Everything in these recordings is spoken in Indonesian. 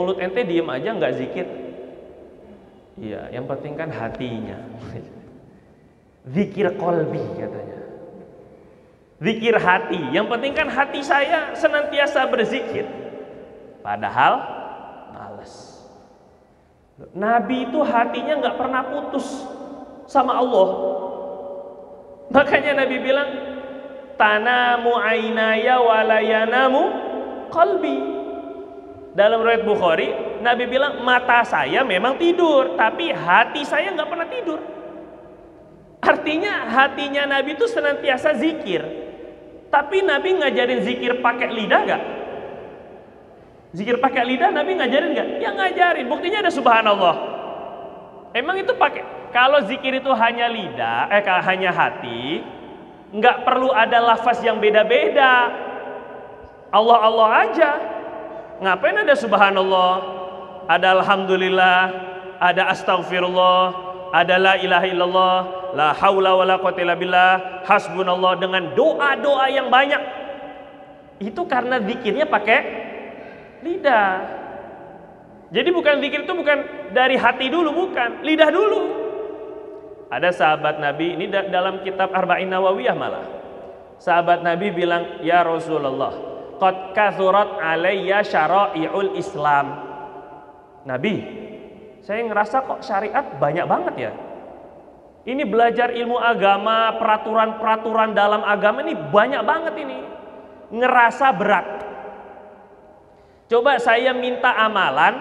Mulut ente diem aja nggak zikir? Iya, yang penting kan hatinya. Zikir kolbi katanya. Zikir hati, yang penting kan hati saya senantiasa berzikir. Padahal males. Nabi itu hatinya nggak pernah putus sama Allah. Makanya Nabi bilang, tanamu ainaya walayanamu qalbi. Dalam riwayat Bukhari, Nabi bilang mata saya memang tidur, tapi hati saya nggak pernah tidur. Artinya hatinya Nabi itu senantiasa zikir. Tapi Nabi ngajarin zikir pakai lidah nggak? Zikir pakai lidah Nabi ngajarin nggak? Ya ngajarin. Buktinya ada subhanallah. Emang itu pakai? Kalau zikir itu hanya lidah, hanya hati, nggak perlu ada lafaz yang beda-beda. Allah Allah aja. Ngapain ada subhanallah, ada alhamdulillah, ada astaghfirullah, ada la ilaha illallah, la haula wala quwwata illa billah, hasbunallah, dengan doa-doa yang banyak. Itu karena zikirnya pakai lidah. Jadi bukan zikir itu bukan dari hati dulu, bukan, lidah dulu. Ada sahabat Nabi, ini dalam kitab Arba'in Nawawiyah malah. Sahabat Nabi bilang, "Ya Rasulullah, qad kathurat alayya syara'i'ul Islam." Nabi, saya ngerasa kok syariat banyak banget ya. Ini belajar ilmu agama, peraturan-peraturan dalam agama ini banyak banget ini. Ngerasa berat. Coba saya minta amalan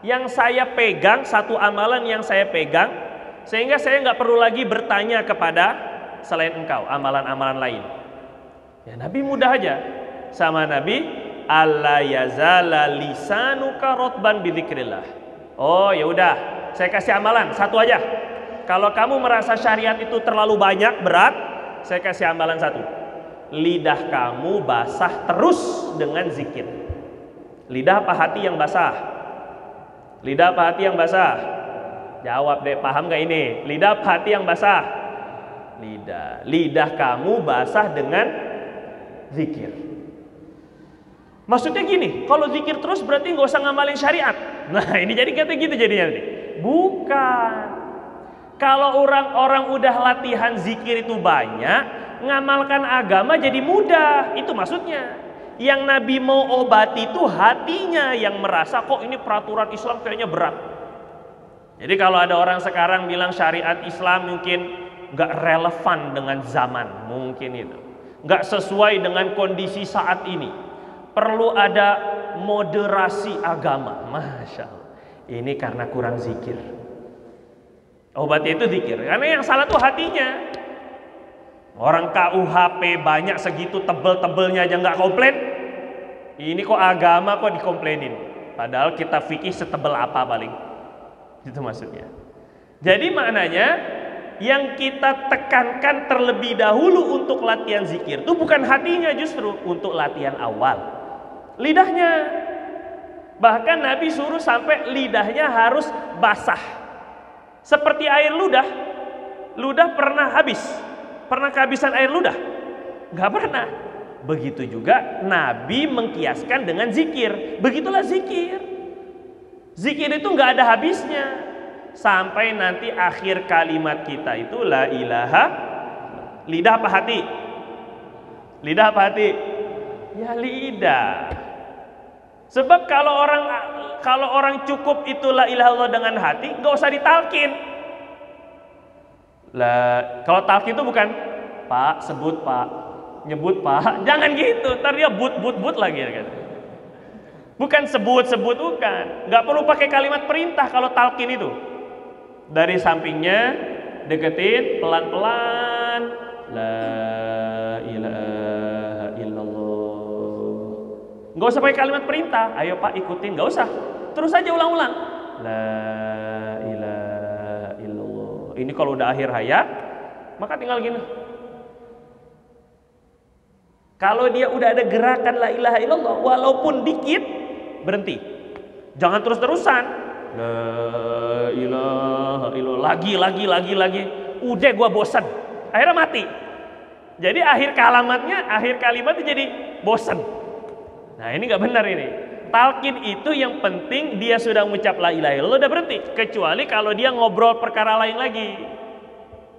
yang saya pegang, satu amalan yang saya pegang, sehingga saya nggak perlu lagi bertanya kepada selain engkau, amalan-amalan lain. Ya Nabi mudah aja. Sama Nabi, alla yazala lisanuka rotban bidzikrillah. Oh ya udah, saya kasih amalan satu aja. Kalau kamu merasa syariat itu terlalu banyak, berat, saya kasih amalan satu. Lidah kamu basah terus dengan zikir. Lidah apa hati yang basah? Lidah apa hati yang basah? Jawab deh, paham gak ini? Lidah apa hati yang basah? Lidah. Lidah kamu basah dengan zikir. Maksudnya gini, kalau zikir terus berarti nggak usah ngamalin syariat. Nah ini jadi kata gitu jadinya nih. Bukan. Kalau orang-orang udah latihan zikir itu banyak, ngamalkan agama jadi mudah. Itu maksudnya. Yang Nabi mau obati itu hatinya yang merasa kok ini peraturan Islam kayaknya berat. Jadi kalau ada orang sekarang bilang syariat Islam mungkin nggak relevan dengan zaman, mungkin itu. Nggak sesuai dengan kondisi saat ini. Perlu ada moderasi agama. Masya Allah. Ini karena kurang zikir. Obatnya itu zikir. Karena yang salah tuh hatinya. Orang KUHP banyak segitu, tebel-tebelnya aja nggak komplain. Ini kok agama kok dikomplainin. Padahal kita fikih setebel apa paling. Itu maksudnya. Jadi maknanya yang kita tekankan terlebih dahulu untuk latihan zikir itu bukan hatinya, justru untuk latihan awal. Lidahnya. Bahkan Nabi suruh sampai lidahnya harus basah. Seperti air ludah. Ludah pernah habis? Pernah kehabisan air ludah? Gak pernah. Begitu juga Nabi mengkiaskan dengan zikir. Begitulah zikir. Zikir itu gak ada habisnya. Sampai nanti akhir kalimat kita itu la ilaha. Lidah apa hati? Lidah apa hati? Ya lidah. Sebab kalau orang cukup itu la ilaha illallah dengan hati, nggak usah ditalkin. Kalau talkin itu bukan Pak, sebut Pak, nyebut Pak, jangan gitu. Ntar dia but lagi kan. Bukan sebut bukan. Nggak perlu pakai kalimat perintah kalau talkin itu. Dari sampingnya deketin pelan-pelan. La ilaha illallah. Nggak usah pakai kalimat perintah. Ayo Pak ikutin, nggak usah. Terus aja ulang-ulang. La ilaha illallah. Ini kalau udah akhir hayat, maka tinggal gini. Kalau dia udah ada gerakan la ilaha illallah, walaupun dikit, berhenti. Jangan terus-terusan. La ilaha illallah. Lagi. Udah gua bosan. Akhirnya mati. Jadi akhir kalimatnya jadi bosan. Nah ini nggak benar ini. Talqin itu yang penting dia sudah mengucap la ilaha illallah udah berhenti. Kecuali kalau dia ngobrol perkara lain lagi.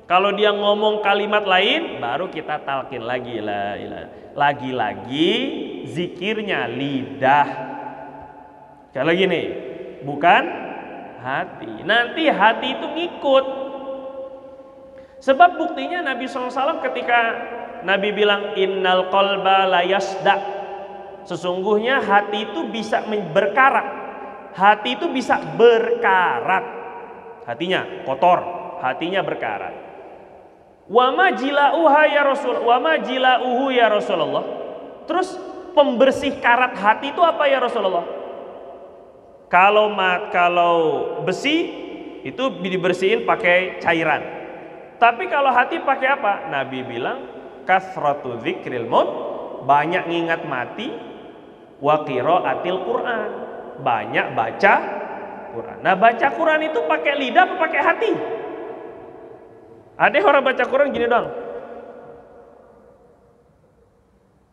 Kalau dia ngomong kalimat lain, baru kita talqin lagi la ilaha. Lagi-lagi zikirnya lidah. Kayak lagi nih, bukan hati. Nanti hati itu ngikut. Sebab buktinya Nabi SAW ketika Nabi bilang innal qalba la yasda. Sesungguhnya hati itu bisa berkarat. Hati itu bisa berkarat. Hatinya kotor, hatinya berkarat. Wa ma jila'uha ya Rasul, wa ma jila'uhu ya Rasulullah. Terus pembersih karat hati itu apa ya Rasulullah? Kalau besi itu dibersihin pakai cairan. Tapi kalau hati pakai apa? Nabi bilang kasratu dzikril maut, banyak ngingat mati, wa qiraatil Quran, banyak baca Quran. Nah, baca Quran itu pakai lidah apa pakai hati? Ada orang baca Quran gini dong.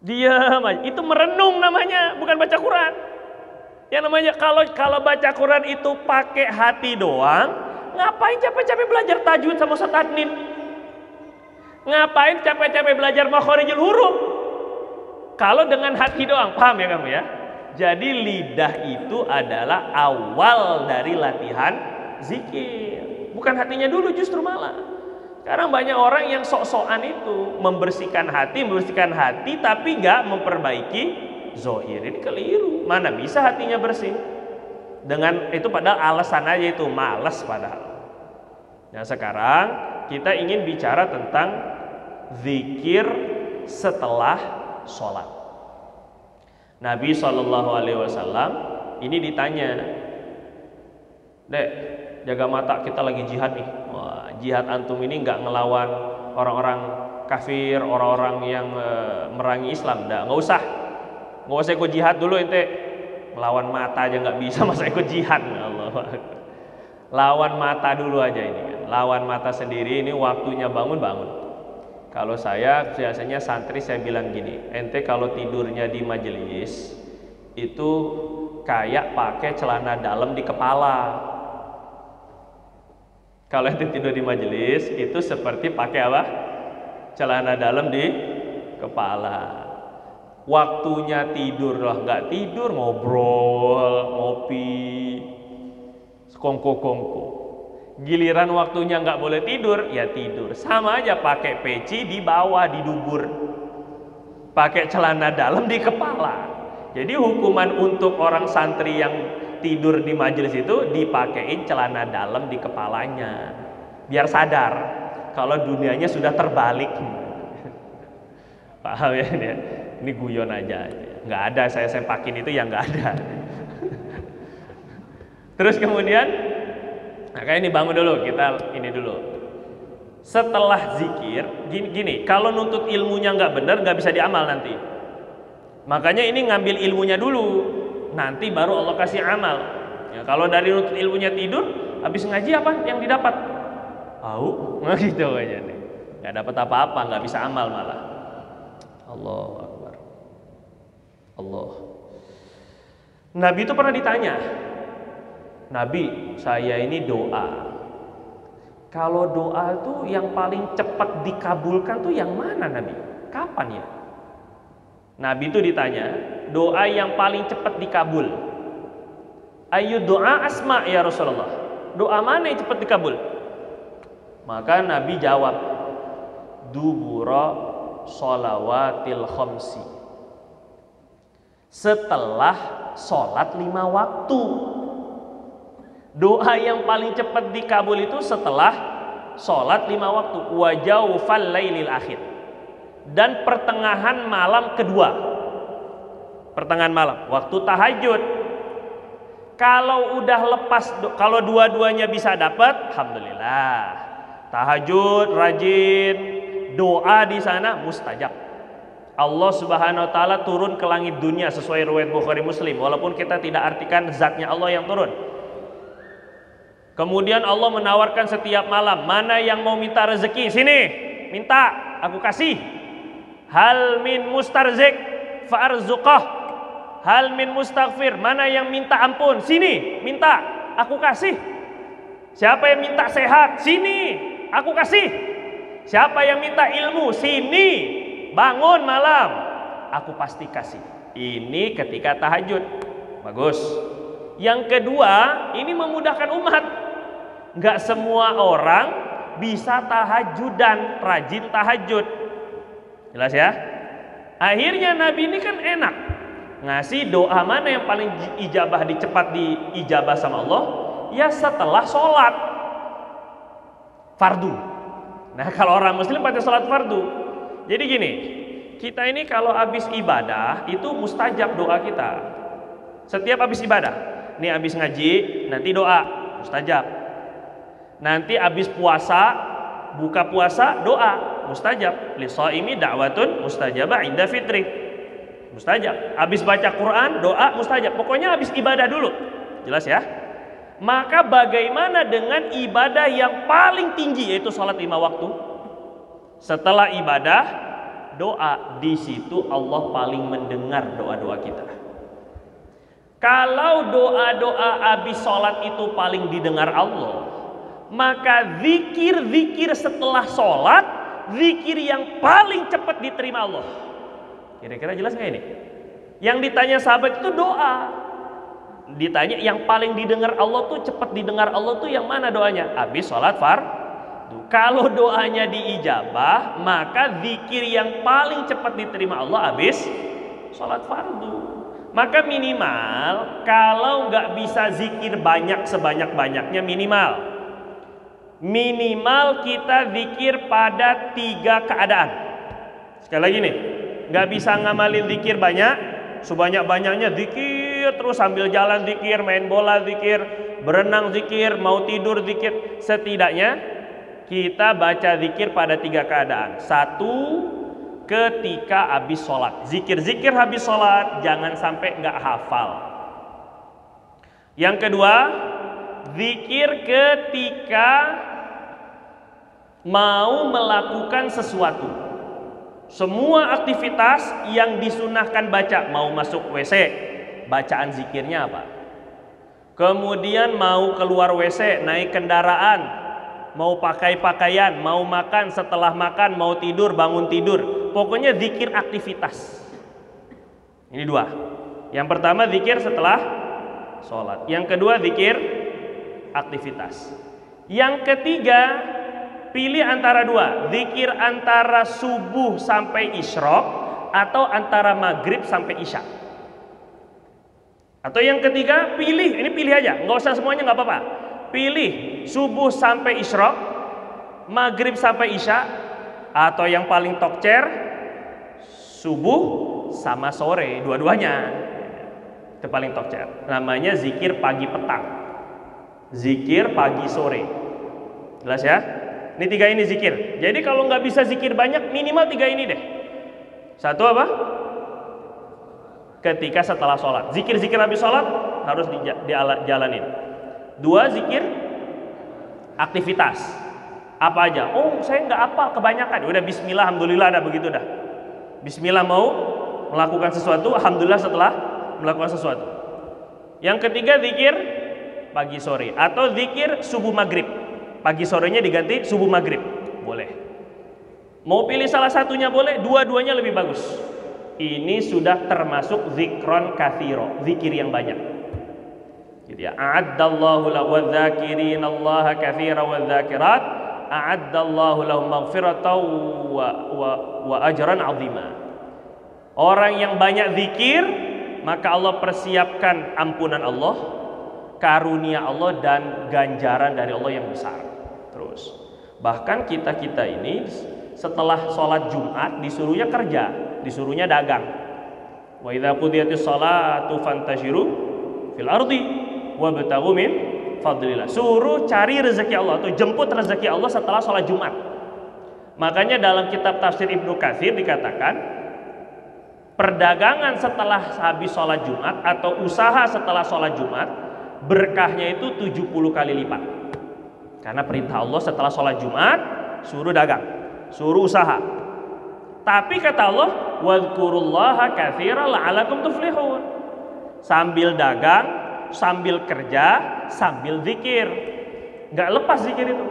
Diam aja. Itu merenung namanya, bukan baca Quran. Yang namanya kalau baca Quran itu pakai hati doang, ngapain capek-capek belajar tajwid sama Ustaz Adnin? Ngapain capek-capek belajar makhorijul huruf? Kalau dengan hati doang, paham ya kamu ya? Jadi lidah itu adalah awal dari latihan zikir. Bukan hatinya dulu justru malah. Sekarang banyak orang yang sok-sokan itu membersihkan hati tapi nggak memperbaiki zohir. Ini keliru. Mana bisa hatinya bersih? Dengan itu padahal alasan aja itu malas padahal. Nah sekarang kita ingin bicara tentang zikir setelah sholat. Nabi SAW ini ditanya, Dek, jaga mata kita lagi jihad nih. Wah, jihad antum ini nggak ngelawan orang-orang kafir, orang-orang yang merangi Islam. Nggak usah ikut jihad dulu ente. Melawan mata aja nggak bisa, masa ikut jihad? Allah. Lawan mata dulu aja ini. Lawan mata sendiri, ini waktunya bangun. Kalau saya biasanya santri saya bilang gini, ente kalau tidurnya di majelis itu kayak pakai celana dalam di kepala. Kalau ente tidur di majelis itu seperti pakai apa? Celana dalam di kepala. Waktunya tidur lah nggak tidur, ngobrol, ngopi, kongko. Giliran waktunya nggak boleh tidur, ya tidur. Sama aja pakai peci di bawah, di dubur. Pakai celana dalam di kepala. Jadi hukuman untuk orang santri yang tidur di majelis itu dipakein celana dalam di kepalanya. Biar sadar kalau dunianya sudah terbalik. Paham ya ini? Ini guyon aja. Nggak ada saya sempakin itu yang nggak ada. Terus kemudian nah kayak ini bangun dulu, kita ini dulu. Setelah zikir, gini, kalau nuntut ilmunya nggak benar, nggak bisa diamal nanti. Makanya ini ngambil ilmunya dulu, nanti baru Allah kasih amal. Ya, kalau dari nuntut ilmunya tidur, habis ngaji apa yang didapat? Tahu, nggak gitu aja nih. Nggak dapat apa-apa, nggak bisa amal malah. Allahu Akbar. Allah. Nabi itu pernah ditanya. Nabi, saya ini doa. Kalau doa itu yang paling cepat dikabulkan tuh yang mana Nabi? Kapan ya? Nabi itu ditanya, doa yang paling cepat dikabul. Ayu doa asma ya Rasulullah. Doa mana yang cepat dikabul? Maka Nabi jawab, dubura sholawatil khamsi. Setelah sholat 5 waktu. Doa yang paling cepat dikabul itu setelah sholat 5 waktu. Wa jawfal lailil akhir. Dan pertengahan malam kedua. Pertengahan malam, waktu tahajud. Kalau udah lepas, kalau dua-duanya bisa dapat, alhamdulillah. Tahajud rajin, doa di sana mustajab. Allah Subhanahu wa taala turun ke langit dunia sesuai riwayat Bukhari Muslim, walaupun kita tidak artikan zatnya Allah yang turun. Kemudian Allah menawarkan setiap malam, mana yang mau minta rezeki, sini, minta, aku kasih. Hal min mustarzik fa'arzuqah. Hal min mustaghfir, mana yang minta ampun? Sini, minta, aku kasih. Siapa yang minta sehat? Sini, aku kasih. Siapa yang minta ilmu? Sini, bangun malam, aku pasti kasih. Ini ketika tahajud. Bagus. Yang kedua, ini memudahkan umat. Nggak semua orang bisa tahajud dan rajin tahajud. Jelas ya? Akhirnya Nabi ini kan enak ngasih doa mana yang paling ijabah, cepat diijabah sama Allah, ya setelah sholat fardu. Nah kalau orang muslim pada sholat fardu. Jadi gini, kita ini kalau habis ibadah itu mustajab doa kita. Setiap habis ibadah, nih habis ngaji nanti doa mustajab. Nanti habis puasa, buka puasa doa mustajab. Lishaimi da'watun mustajabah inda fitri. Mustajab. Habis baca Quran, doa mustajab. Pokoknya habis ibadah dulu. Jelas ya? Maka bagaimana dengan ibadah yang paling tinggi, yaitu sholat 5 waktu? Setelah ibadah, doa. Di situ Allah paling mendengar doa-doa kita. Kalau doa-doa habis sholat itu paling didengar Allah, maka zikir-zikir setelah sholat, zikir yang paling cepat diterima Allah. Kira-kira jelas nggak ini? Yang ditanya sahabat itu doa. Ditanya yang paling didengar Allah tuh, cepat didengar Allah tuh yang mana doanya? Habis sholat fardu. Kalau doanya diijabah, maka zikir yang paling cepat diterima Allah habis sholat fardu. Maka minimal kalau nggak bisa zikir banyak sebanyak-banyaknya, minimal kita zikir pada 3 keadaan. Sekali lagi nih, nggak bisa ngamalin zikir banyak, sebanyak-banyaknya zikir terus sambil jalan zikir, main bola zikir, berenang zikir, mau tidur zikir. Setidaknya kita baca zikir pada 3 keadaan. 1, ketika habis sholat. Zikir-zikir habis sholat, jangan sampai nggak hafal. Yang kedua, zikir ketika mau melakukan sesuatu. Semua aktivitas yang disunahkan baca, mau masuk WC, bacaan zikirnya apa? Kemudian mau keluar WC, naik kendaraan, mau pakai pakaian, mau makan, setelah makan, mau tidur, bangun tidur. Pokoknya zikir aktivitas. Ini 2. Yang pertama zikir setelah sholat. Yang kedua zikir aktivitas. Yang ketiga, pilih antara 2, zikir antara subuh sampai isyraq atau antara maghrib sampai isya. Atau yang ketiga, pilih, ini pilih aja, nggak usah semuanya, nggak apa-apa. Pilih subuh sampai isyraq, maghrib sampai isya, atau yang paling tokcer subuh sama sore, dua-duanya. Itu paling tokcer. Namanya zikir pagi petang, zikir pagi sore. Jelas ya? Ini 3 ini zikir. Jadi kalau nggak bisa zikir banyak, minimal 3 ini deh. 1 apa? Ketika setelah sholat. Zikir-zikir habis sholat harus dijalanin. 2, zikir aktivitas. Apa aja? Oh, saya nggak hafal kebanyakan. Udah bismillah, alhamdulillah, ada begitu dah. Bismillah mau melakukan sesuatu, alhamdulillah setelah melakukan sesuatu. Yang ketiga, zikir pagi sore atau zikir subuh maghrib. Pagi sorenya diganti subuh maghrib, boleh. Mau pilih salah satunya boleh, dua-duanya lebih bagus. Ini sudah termasuk zikron katsiro, zikir yang banyak. Gitu ya. A'addallahu wadzakirin Allah katsira wadzakirat, a'addallahu lahum maghfiratan wa ajran 'azima. Orang yang banyak zikir, maka Allah persiapkan ampunan Allah, karunia Allah, dan ganjaran dari Allah yang besar. Terus bahkan kita ini setelah sholat Jumat disuruhnya kerja, disuruhnya dagang. Wa idza qudiyatis sholatu fantashiru fil ardi wabtaghu min fadlillah. Suruh cari rezeki Allah atau jemput rezeki Allah setelah sholat Jumat. Makanya dalam kitab tafsir Ibnu Katsir dikatakan, perdagangan setelah habis sholat Jumat atau usaha setelah sholat Jumat, berkahnya itu 70 kali lipat. Karena perintah Allah setelah sholat Jumat, suruh dagang, suruh usaha. Tapi kata Allah, wadhkurullaha katsiran la'allakum tuflihun. Sambil dagang, sambil kerja, sambil zikir. Nggak lepas zikir itu.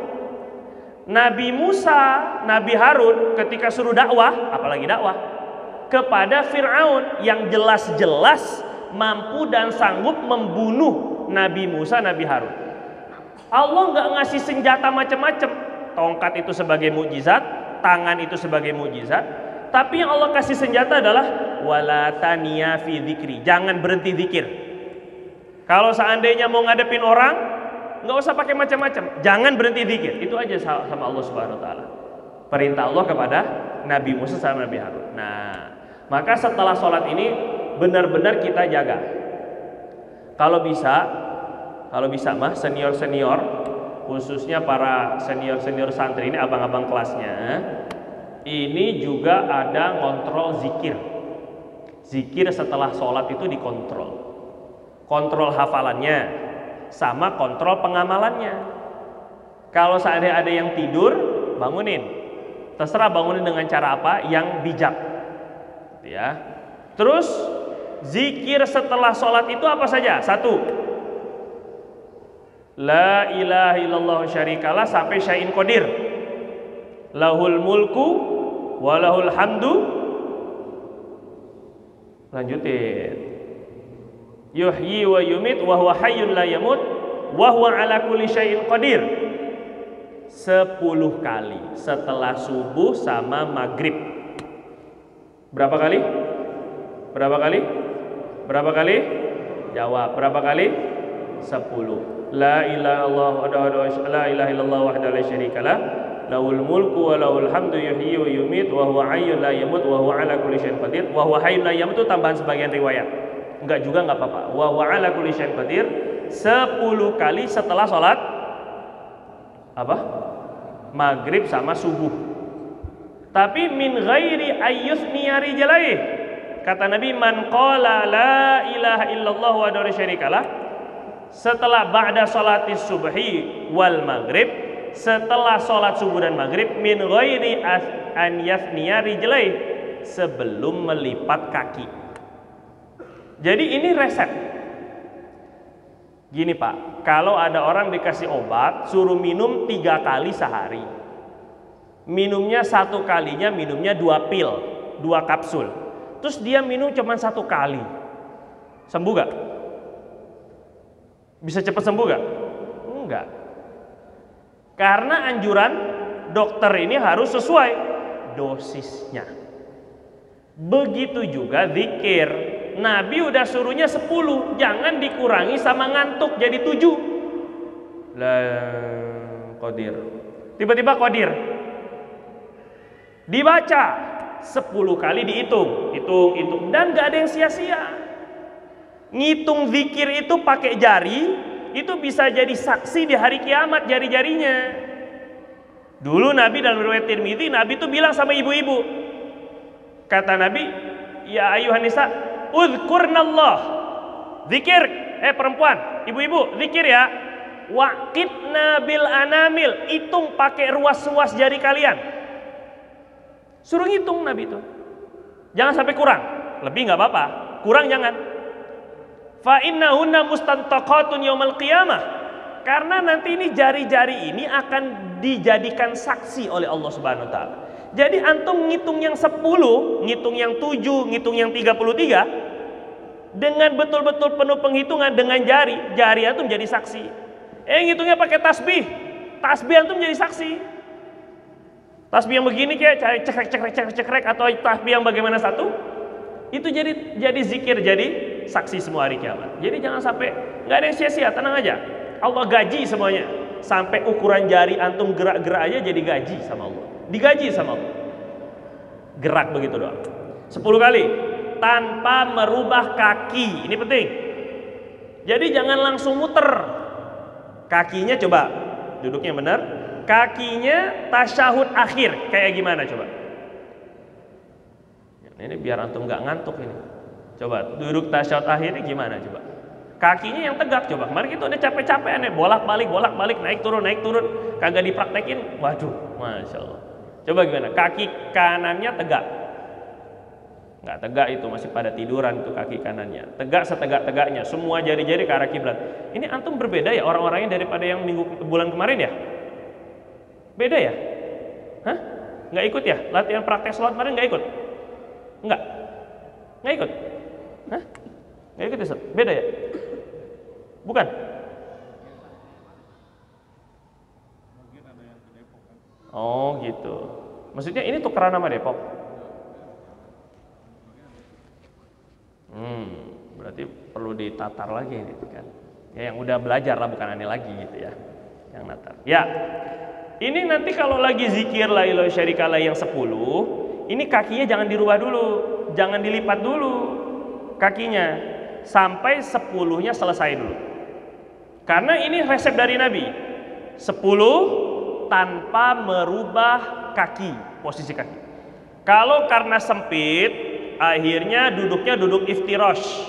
Nabi Musa, Nabi Harun ketika suruh dakwah, apalagi dakwah, kepada Fir'aun yang jelas-jelas mampu dan sanggup membunuh Nabi Musa, Nabi Harun. Allah nggak ngasih senjata macam-macam. Tongkat itu sebagai mukjizat, tangan itu sebagai mukjizat. Tapi yang Allah kasih senjata adalah wala taniya fi dzikri. Jangan berhenti zikir. Kalau seandainya mau ngadepin orang, nggak usah pakai macam-macam. Jangan berhenti zikir. Itu aja sama Allah Subhanahu wa taala. Perintah Allah kepada Nabi Musa sama Nabi Harun. Nah, maka setelah sholat ini benar-benar kita jaga. Kalau bisa mah senior-senior, khususnya para senior-senior santri ini, abang-abang kelasnya, ini juga ada ngontrol zikir. Zikir setelah sholat itu dikontrol. Kontrol hafalannya sama kontrol pengamalannya. Kalau seandainya ada yang tidur, bangunin. Terserah bangunin dengan cara apa yang bijak. Ya. Terus zikir setelah sholat itu apa saja? 1. La ilaha illallah syarikalah sampai syai'in qadir. Lahul mulku wa lahul hamdu. Lanjutin. Yuhyi wa yumit wa huwa hayyun la yamut wa huwa ala kulli syai'in qadir. 10 kali setelah subuh sama maghrib. Berapa kali? Berapa kali? Berapa kali? Jawab. Berapa kali? 10. La ilaha illallah wahdahu la syarikalah, lahul mulku wa lahul hamdu yuhyi wa yumit wa huwa hayyun la yamut wa huwa ala kulli syai'in qadir. Wa huwa hayyun la yamut itu tambahan sebagian riwayat. Enggak juga enggak apa-apa. Wa huwa ala kulli syai'in qadir 10 kali setelah sholat apa? Maghrib sama subuh. Tapi min ghairi ayyusniya rijalaih. Kata Nabi, man qala la ilaha illallah wahdahu la syarikalah setelah ba'da sholatis subhi wal maghrib, setelah sholat subuh dan maghrib, min ghairi an yasniya rijlaih, sebelum melipat kaki. Jadi ini resep. Gini Pak, kalau ada orang dikasih obat suruh minum 3 kali sehari, minumnya 1 kalinya minumnya 2 pil, 2 kapsul, terus dia minum cuma 1 kali, sembuh gak? Bisa cepat sembuh gak? Enggak. Karena anjuran dokter ini harus sesuai dosisnya. Begitu juga zikir. Nabi udah suruhnya 10, jangan dikurangi sama ngantuk jadi 7. La qadir. Tiba-tiba qadir. Dibaca 10 kali, dihitung, hitung dan gak ada yang sia-sia. Ngitung zikir itu pakai jari, itu bisa jadi saksi di hari kiamat jari-jarinya. Dulu Nabi dalam riwayat Tirmidzi, Nabi itu bilang sama ibu-ibu. Kata Nabi, ya ayuhan nisa, uzkurnallah. Zikir, perempuan, ibu-ibu, zikir ya. Waqitna bil anamil, hitung pakai ruas-ruas jari kalian. Suruh ngitung Nabi itu. Jangan sampai kurang, lebih nggak apa-apa, kurang jangan. Fa innahunna mustantaqatun yaumil qiyamah. Karena nanti ini jari-jari ini akan dijadikan saksi oleh Allah Subhanahu wa taala. Jadi antum ngitung yang 10, ngitung yang 7, ngitung yang 33 dengan betul-betul penuh penghitungan dengan jari antum jadi saksi. Ngitungnya pakai tasbih antum jadi saksi. Tasbih yang begini kayak cekrek atau tasbih yang bagaimana satu? Itu jadi zikir, jadi saksi semua hari kiamat. Jadi jangan sampai nggak ada yang sia-sia, tenang aja. Allah gaji semuanya. Sampai ukuran jari antum gerak-gerak aja jadi gaji sama Allah. Digaji sama Allah. Gerak begitu doang. 10 kali tanpa merubah kaki. Ini penting. Jadi jangan langsung muter. Kakinya coba duduknya benar. Kakinya tasyahud akhir kayak gimana coba? Ini biar antum nggak ngantuk ini. Coba duduk tasyahud akhirnya gimana coba? Kakinya yang tegak coba. Kemarin kita udah capek-capek aneh, bolak-balik, naik turun, kagak dipraktekin. Waduh, masya Allah. Coba gimana? Kaki kanannya tegak. Nggak tegak itu, masih pada tiduran itu kaki kanannya. Tegak setegak-tegaknya, semua jari-jari ke arah kiblat. Ini antum berbeda ya orang-orangnya daripada yang bulan kemarin ya? Beda ya? Hah? Nggak ikut ya? Latihan praktek sholat kemarin nggak ikut? Nggak? Nggak ikut? Hah? Nggak ikut ya, Ustaz? Beda ya? Bukan? Oh gitu. Maksudnya ini tukeran nama Depok? Berarti perlu ditatar lagi ini kan? Ya yang udah belajar lah, bukan aneh lagi gitu ya. Yang natar. Ya. Ini nanti kalau lagi zikir la ilaha syarikalah yang 10, ini kakinya jangan dirubah dulu, jangan dilipat dulu kakinya sampai 10-nya selesai dulu. Karena ini resep dari Nabi. 10 tanpa merubah kaki, posisi kaki. Kalau karena sempit, akhirnya duduknya duduk iftirash,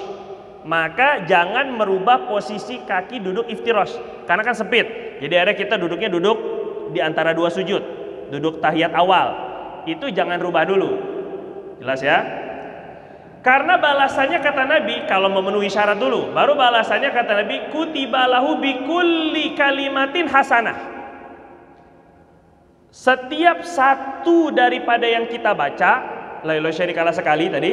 maka jangan merubah posisi kaki duduk iftirash, karena kan sempit. Jadi akhirnya kita duduknya duduk di antara dua sujud, duduk tahiyat awal. Itu jangan rubah dulu. Jelas ya? Karena balasannya kata Nabi, kalau memenuhi syarat dulu, baru balasannya kata Nabi, kutiba lahu bikulli kalimatin hasanah. Setiap satu daripada yang kita baca, la ilaha syarikalah sekali tadi,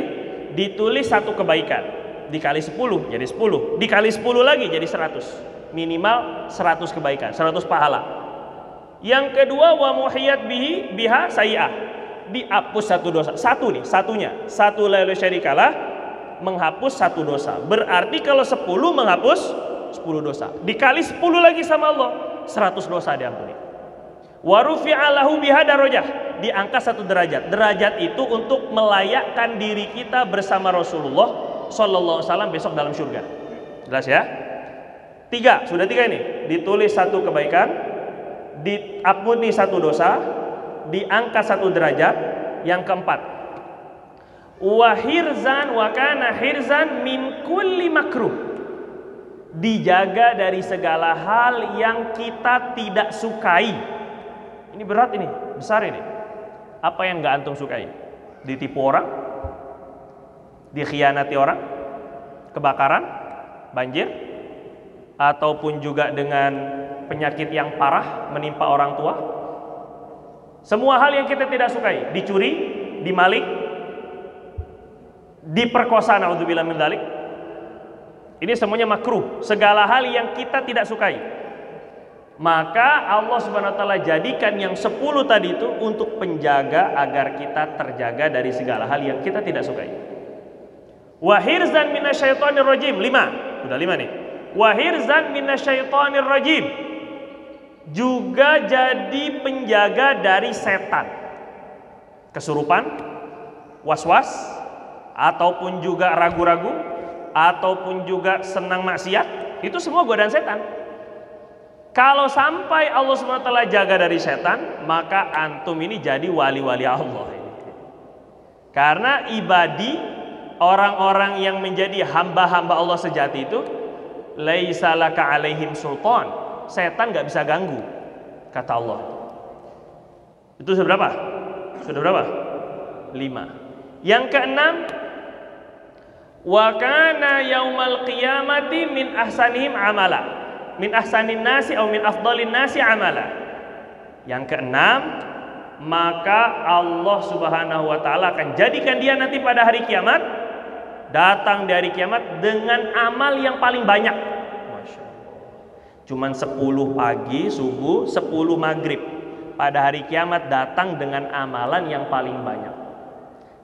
ditulis satu kebaikan. Dikali 10 jadi 10, dikali 10 lagi jadi 100. Minimal 100 kebaikan, 100 pahala. Yang kedua, wa muhiyat biha sayi'ah, dihapus satu dosa. Satu nih, satu la ilaha syarikalah menghapus satu dosa. Berarti kalau 10 menghapus 10 dosa, dikali 10 lagi sama Allah, 100 dosa diampuni. Wa rufi'a lahu biha darajah, diangkat satu derajat. Derajat itu untuk melayakkan diri kita bersama Rasulullah sallallahu alaihi wasallam besok dalam surga. Jelas ya? 3, sudah 3 ini. Ditulis satu kebaikan, diampuni satu dosa, diangkat satu derajat. Yang keempat, wa hirzan wa kana hirzan min kulli makruh, dijaga dari segala hal yang kita tidak sukai. Ini berat, ini besar ini. Apa yang nggak antum sukai? Ditipu orang, dikhianati orang, kebakaran, banjir, ataupun juga dengan penyakit yang parah menimpa orang tua. Semua hal yang kita tidak sukai, dicuri, dimalik, diperkosa, naudzubillah min dzalik. Ini semuanya makruh, segala hal yang kita tidak sukai. Maka Allah Subhanahu wa taala jadikan yang 10 tadi itu untuk penjaga agar kita terjaga dari segala hal yang kita tidak sukai. Wa hirzan minasyaitonir rajim, 5. Sudah 5 nih. Wa hirzan minasyaitonir rajim, juga jadi penjaga dari setan, kesurupan, was-was, ataupun juga ragu-ragu, ataupun juga senang maksiat. Itu semua godaan setan. Kalau sampai Allah SWT jaga dari setan, maka antum ini jadi wali-wali Allah. Karena ibadi, orang-orang yang menjadi hamba-hamba Allah sejati itu, laisa laka alaihim sultan, setan gak bisa ganggu, kata Allah. Itu sudah berapa? Sudah berapa? 5. Yang keenam, wa kana yaumal qiyamati min ahsanihim amala, min ahsanin nasi atau min afdalin nasi amala. Yang keenam, maka Allah Subhanahu wa taala akan jadikan dia nanti pada hari kiamat, datang dari kiamat dengan amal yang paling banyak. Masya Allah. Cuman 10 pagi subuh, 10 maghrib. Pada hari kiamat datang dengan amalan yang paling banyak.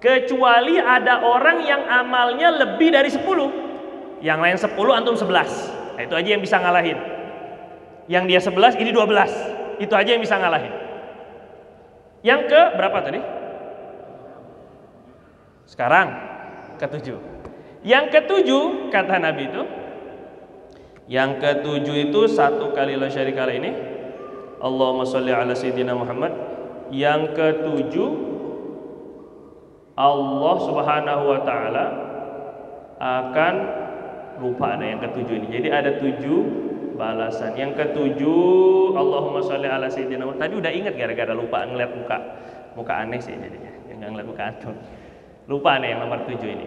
Kecuali ada orang yang amalnya lebih dari 10. Yang lain 10, antum 11. Nah, itu aja yang bisa ngalahin. Yang dia 11, ini 12. Itu aja yang bisa ngalahin. Yang ke berapa tadi? Sekarang ke-7. Yang ke-7 kata Nabi itu, yang ke-7 itu satu kali la syarikalah ini, Allahumma sholli ala sayyidina Muhammad. Yang ke-7, Allah Subhanahu wa taala akan, lupa ada yang ke-7 ini. Jadi ada 7 balasan. Yang ke-7, Allahumma sholli ala sayyidina Muhammad. Tadi udah ingat gara-gara lupa ngeliat muka aneh sih jadinya. Yang enggak ngeliat muka antum. Lupa nih yang nomor 7 ini.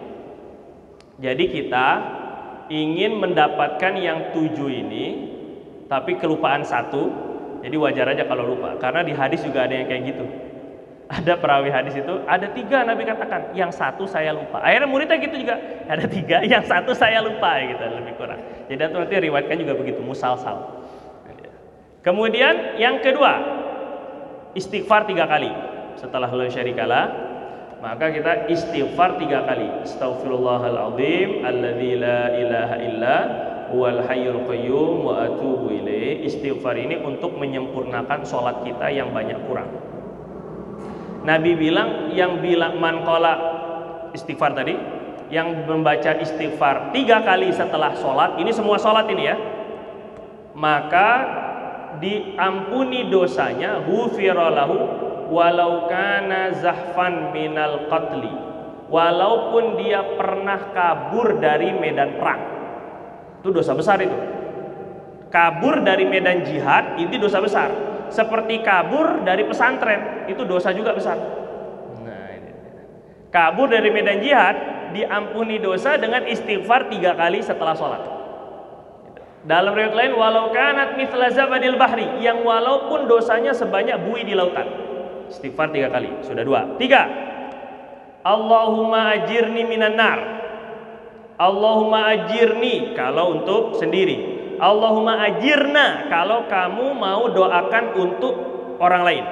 Jadi kita ingin mendapatkan yang 7 ini, tapi kelupaan 1. Jadi wajar aja kalau lupa, karena di hadis juga ada yang kayak gitu. Ada perawi hadis itu, ada 3 Nabi katakan, yang 1 saya lupa. Akhirnya muridnya gitu juga, ada 3, yang 1 saya lupa, gitu, lebih kurang. Jadi itu nanti riwayatkan juga begitu, musalsal. Kemudian yang kedua, istighfar 3 kali. Setelah la syarikalah, maka kita istighfar 3 kali. Astaghfirullahaladzim alladzi la ilaha illa huwal hayyul qayyum wa atubu ilaih. Istighfar ini untuk menyempurnakan sholat kita yang banyak kurang. Nabi bilang, yang bilang man qala istighfar tadi, yang membaca istighfar 3 kali setelah sholat, ini semua sholat ini ya, maka diampuni dosanya, ghufira lahu walau kana zahfan minal qatli, walaupun dia pernah kabur dari medan perang. Itu dosa besar itu. Kabur dari medan jihad itu dosa besar. Seperti kabur dari pesantren, itu dosa juga besar. Nah, ini. Kabur dari medan jihad diampuni dosa dengan istighfar 3 kali setelah sholat. Dalam riwayat lain, walau kanat mithla zabadil bahri, yang walaupun dosanya sebanyak buih di lautan. Istighfar 3 kali, sudah 2. 3. Allahumma ajirni minan nar. Allahumma ajirni kalau untuk sendiri. Allahumma ajirna kalau kamu mau doakan untuk orang lain.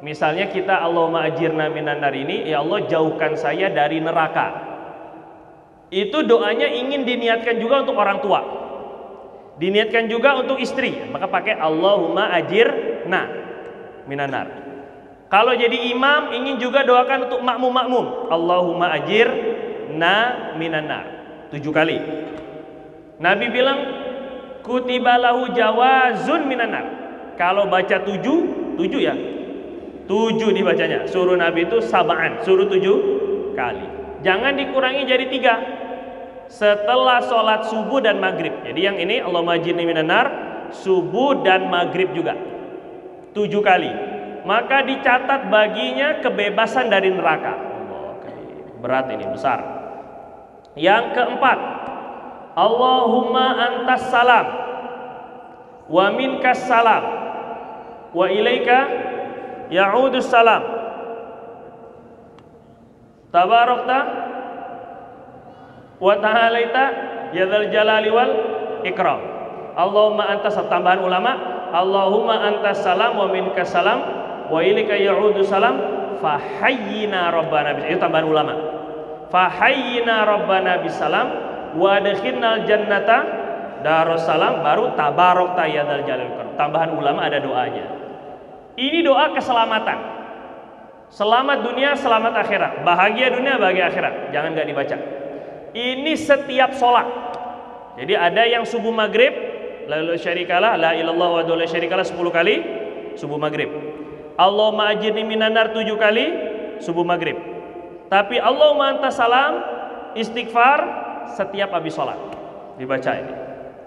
Misalnya kita Allahumma ajirna minan nar ini, ya Allah jauhkan saya dari neraka. Itu doanya ingin diniatkan juga untuk orang tua. Diniatkan juga untuk istri, maka pakai Allahumma ajirna minan nar. Kalau jadi imam ingin juga doakan untuk makmum-makmum. Allahumma ajirna minan nar. 7 kali. Nabi bilang kutibalahu jawazun minan nar. Kalau baca 7 ya. 7 dibacanya. Suruh Nabi itu sab'an, suruh 7 kali. Jangan dikurangi jadi 3. Setelah sholat subuh dan maghrib. Jadi yang ini Allahumma ajirni minan nar, subuh dan maghrib juga 7 kali. Maka dicatat baginya kebebasan dari neraka. Berat ini, besar. Yang keempat, Allahumma antas salam wa minkas salam wa ilaika ya'udus salam tabarakta wa ta'alaita ya dzal jalali wal ikram. Allahumma antas, tambahan ulama, Allahumma antas salam wa minkas salam wa ilaika ya'udus salam fahayyina rabbana bis. Itu tambahan ulama. Fahayyina rabbana bisalam wa adkhilnal jannata darussalam, baru tabarakta ya dzal jalali wal ikram. Tambahan ulama ada doanya. Ini doa keselamatan. Selamat dunia, selamat akhirat. Bahagia dunia, bahagia akhirat. Jangan nggak dibaca. Ini setiap sholat. Jadi ada yang subuh maghrib, la syarikalah, la ilallah wa la syarikalah 10 kali subuh maghrib. Allahumma ajirni minan nar 7 kali subuh maghrib. Tapi Allahumma antas salam istighfar setiap habis sholat dibaca ini.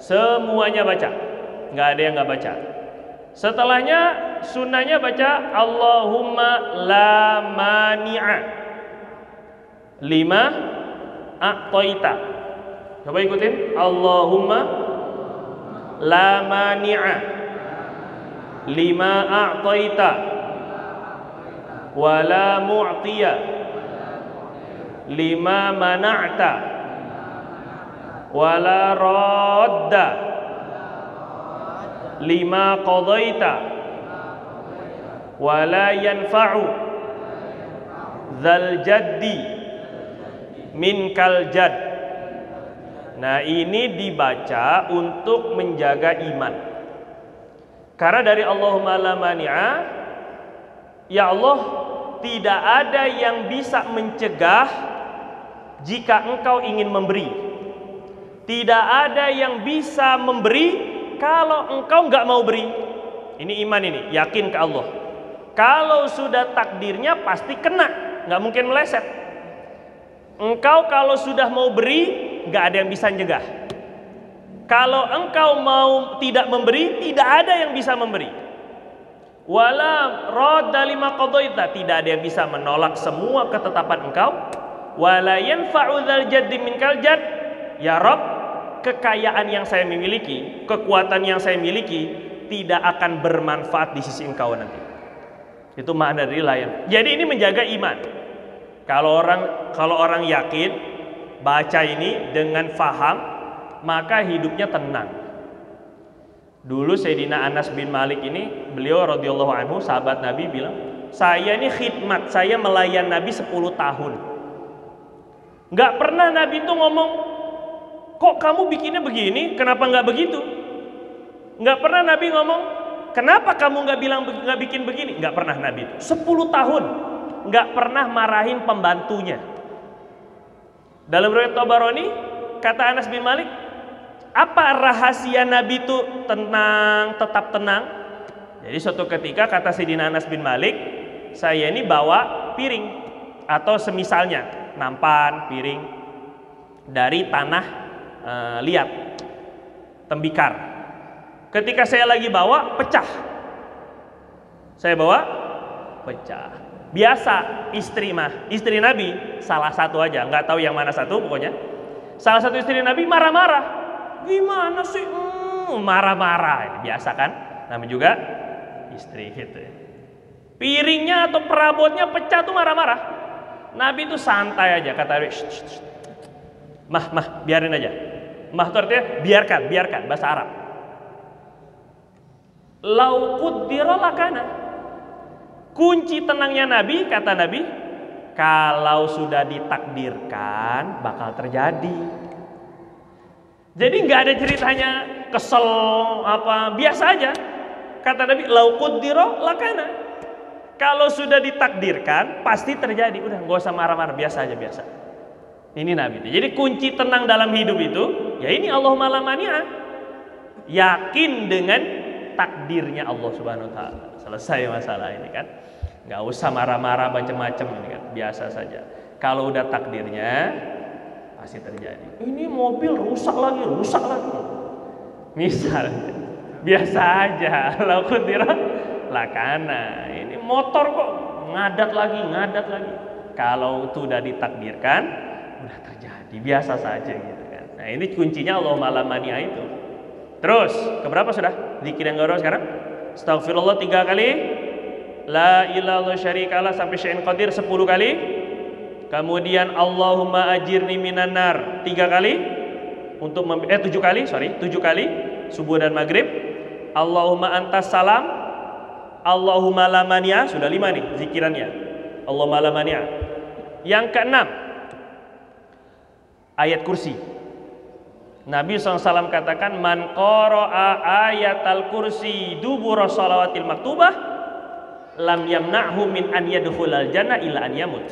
Semuanya baca. Nggak ada yang nggak baca. Setelahnya sunnahnya baca Allahumma la mani'a lima a'taita. Coba ikutin. Allahumma la mani'a lima a'taita wa la mu'tiya lima mana'ta wa la radda lima qadaita wa la yanfa'u dzal jaddi minkal jadd. Nah, ini dibaca untuk menjaga iman. Karena dari Allahumma la mani'a, ya Allah, tidak ada yang bisa mencegah jika engkau ingin memberi. Tidak ada yang bisa memberi kalau engkau nggak mau beri. Ini iman, ini yakin ke Allah. Kalau sudah takdirnya pasti kena, nggak mungkin meleset. Engkau kalau sudah mau beri, nggak ada yang bisa mencegah. Kalau engkau mau tidak memberi, tidak ada yang bisa memberi. Wala radda lima qadaita, tidak ada yang bisa menolak semua ketetapan engkau. Wala yanfa'u dzal jaddi minkal jadd, ya Rabb, kekayaan yang saya miliki, kekuatan yang saya miliki tidak akan bermanfaat di sisi engkau nanti. Itu makna dari layan. Jadi ini menjaga iman. Kalau orang yakin baca ini dengan faham, maka hidupnya tenang. Dulu Sayyidina Anas bin Malik ini, beliau radhiyallahu anhu, sahabat Nabi, bilang, saya ini khidmat, saya melayan Nabi 10 tahun. Nggak pernah Nabi itu ngomong, kok kamu bikinnya begini, kenapa nggak begitu? Nggak pernah Nabi ngomong, kenapa kamu nggak bikin begini? Nggak pernah Nabi itu. 10 tahun nggak pernah marahin pembantunya. Dalam riwayat Tabarani, kata Anas bin Malik, apa rahasia Nabi itu tenang, tetap tenang? Jadi suatu ketika kata Sayyidina Anas bin Malik, saya ini bawa piring atau semisalnya nampan, piring dari tanah liat, tembikar. Ketika saya lagi bawa, pecah. Saya bawa, pecah. Biasa istri Nabi salah satu aja, nggak tahu yang mana satu pokoknya. Salah satu istri Nabi marah-marah. Gimana sih? Marah-marah. Biasa kan? Namanya juga istri gitu. Piringnya atau perabotnya pecah tuh marah-marah. Nabi itu santai aja, kata Nabi, mah, biarin aja. Mah itu artinya biarkan, bahasa Arab. Lau qaddara lakana. Kunci tenangnya Nabi, kata Nabi, kalau sudah ditakdirkan bakal terjadi. Jadi nggak ada ceritanya kesel apa, biasa aja. Kata Nabi, lau qaddara lakana. Kalau sudah ditakdirkan pasti terjadi. Udah nggak usah marah-marah, biasa aja, biasa. Ini Nabi. Jadi kunci tenang dalam hidup itu, ya ini Allahumma la mani'a. Yakin dengan takdirnya Allah Subhanahu wa taala. Selesai masalah ini kan. Nggak usah marah-marah macam-macam ini kan, biasa saja. Kalau udah takdirnya pasti terjadi. Ini mobil rusak lagi. Misalnya, biasa aja. Lau qaddara lakana. Ini motor kok ngadat lagi. Kalau itu udah ditakdirkan, udah terjadi, biasa saja gitu kan. Nah ini kuncinya Allahumma la mani'a itu. Terus, keberapa sudah? Zikir yang kedua sekarang? Astaghfirullah 3 kali. La ilaha illallah syarikalah sampai syai'in qadir 10 kali. Kemudian Allahumma ajirni minan nar 3 kali. Untuk 7 kali, 7 kali subuh dan maghrib. Allahumma antas salam, Allahumma la mani'a, sudah 5 nih zikirannya. Allahumma la mani'a. Yang keenam, ayat kursi. Nabi SAW katakan, man qara'a ayatal kursi dubura shalawatil maktubah lam yamna'hu min an yadkhulal jannah illa an yamut.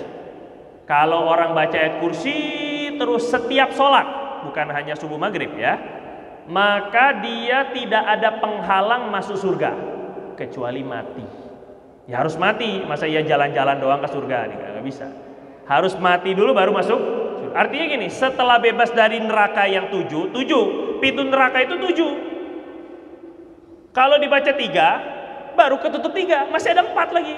Kalau orang baca ayat kursi terus setiap sholat, bukan hanya subuh maghrib ya, maka dia tidak ada penghalang masuk surga kecuali mati. Ya harus mati, masa ia jalan-jalan doang ke surga? Nggak bisa. Harus mati dulu baru masuk. Artinya gini, setelah bebas dari neraka yang 7, pintu neraka itu 7. Kalau dibaca 3, baru ketutup 3, masih ada 4 lagi.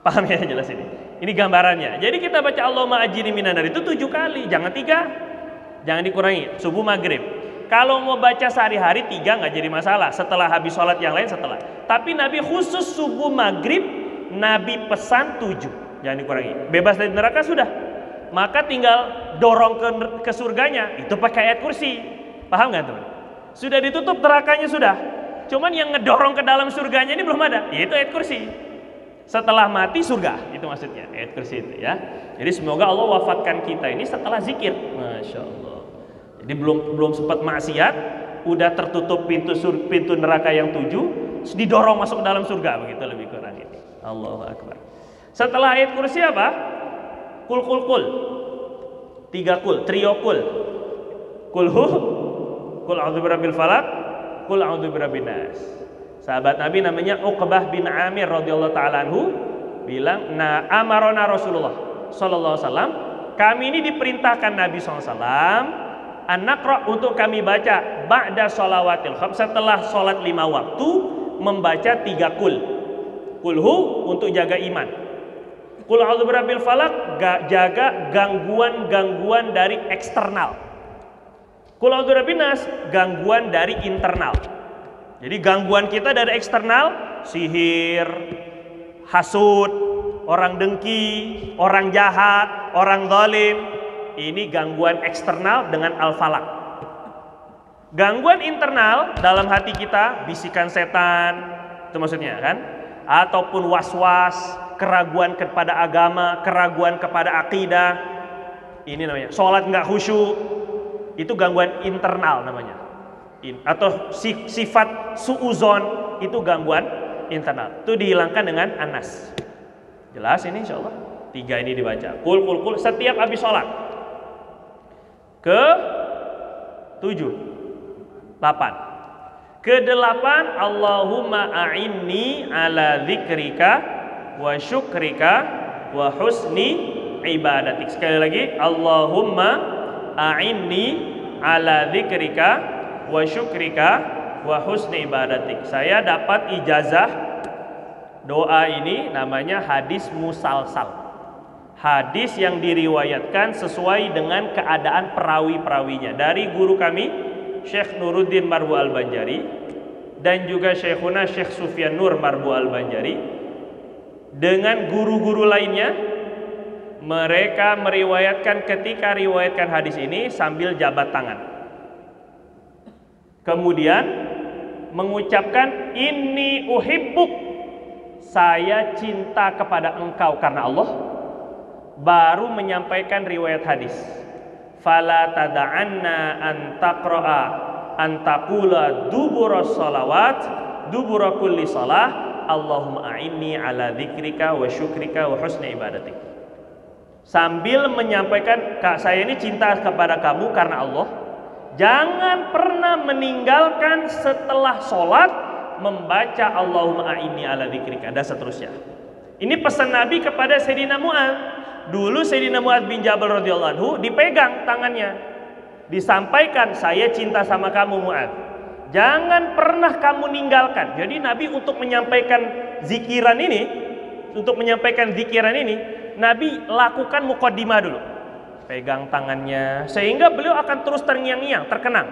Paham ya, jelas ini? Ini gambarannya. Jadi kita baca Allahumma ajirni minan nar itu 7 kali, jangan 3. Jangan dikurangi, subuh maghrib. Kalau mau baca sehari-hari 3 nggak jadi masalah. Setelah habis sholat yang lain setelah. Tapi Nabi khusus subuh maghrib, Nabi pesan 7. Jangan dikurangi. Bebas dari neraka sudah. Maka tinggal dorong ke surganya. Itu pakai ayat kursi. Paham nggak teman? Sudah ditutup nerakanya sudah. Cuman yang ngedorong ke dalam surganya ini belum ada. Yaitu ayat kursi. Setelah mati surga, itu maksudnya ayat kursi itu ya. Jadi semoga Allah wafatkan kita ini setelah zikir. Masya Allah. Jadi belum sempat maksiat, udah tertutup pintu neraka yang 7, didorong masuk ke dalam surga, begitu lebih kurang ini. Allahu Akbar. Setelah ayat kursi apa? Kul. 3 kul, trio kul. Kulhu, kul a'udzu birabbil falaq, kul a'udzu birabbin nas. Sahabat Nabi namanya Uqbah bin Amir radhiyallahu taala anhu bilang, "Na amarona Rasulullah sallallahu alaihi wasallam, kami ini diperintahkan Nabi sallallahu alaihi wasallam an-naqra untuk kami baca ba'da shalawatil khams, setelah salat 5 waktu, membaca 3 kul. Kulhu untuk jaga iman. Qul a'udzu birabbil falaq jaga gangguan-gangguan dari eksternal. Qul a'udzu birabbin nas gangguan dari internal. Jadi gangguan kita dari eksternal, sihir, hasud, orang dengki, orang jahat, orang zalim. Ini gangguan eksternal dengan al-falaq. Gangguan internal dalam hati kita, bisikan setan, itu maksudnya kan? Ataupun was-was, keraguan kepada agama, keraguan kepada akidah. Ini namanya sholat nggak khusyuk. Itu gangguan internal namanya. Atau sifat suuzon, itu gangguan internal. Itu dihilangkan dengan anas. Jelas ini insya Allah. 3 ini dibaca. Kul setiap habis sholat. Ke 7, 8. Ke-8, Allahumma a'inni ala dzikrika wa syukrika wa husni ibadatik. Sekali lagi, Allahumma a'inni ala dzikrika wa syukrika wa husni ibadatik. Saya dapat ijazah doa ini, namanya hadis musalsal. Hadis yang diriwayatkan sesuai dengan keadaan perawi-perawinya. Dari guru kami Syekh Nuruddin Marbu Al-Banjari dan juga Syekhuna Syekh Sufyan Nur Marbu Al-Banjari dengan guru-guru lainnya. Mereka meriwayatkan ketika riwayatkan hadis ini sambil jabat tangan, kemudian mengucapkan inni uhibbuk, saya cinta kepada engkau karena Allah, baru menyampaikan riwayat hadis. Fala tada'anna an taqra'a an taqula dubura sholawat dubura kulli shalah Allahumma a'inni ala dzikrika wa syukrika wa husni ibadatik. Sambil menyampaikan, Kak, saya ini cinta kepada kamu karena Allah. Jangan pernah meninggalkan setelah sholat membaca Allahumma a'inni ala dzikrika dan seterusnya. Ini pesan Nabi kepada Sayyidina Mu'adz. Dulu Sayyidina Mu'adz bin Jabal radhiyallahu anhu dipegang tangannya, disampaikan, saya cinta sama kamu Mu'adz, jangan pernah kamu ninggalkan. Jadi Nabi untuk menyampaikan zikiran ini, Nabi lakukan muqaddimah dulu, pegang tangannya, sehingga beliau akan terus terngiang-ngiang, terkenang,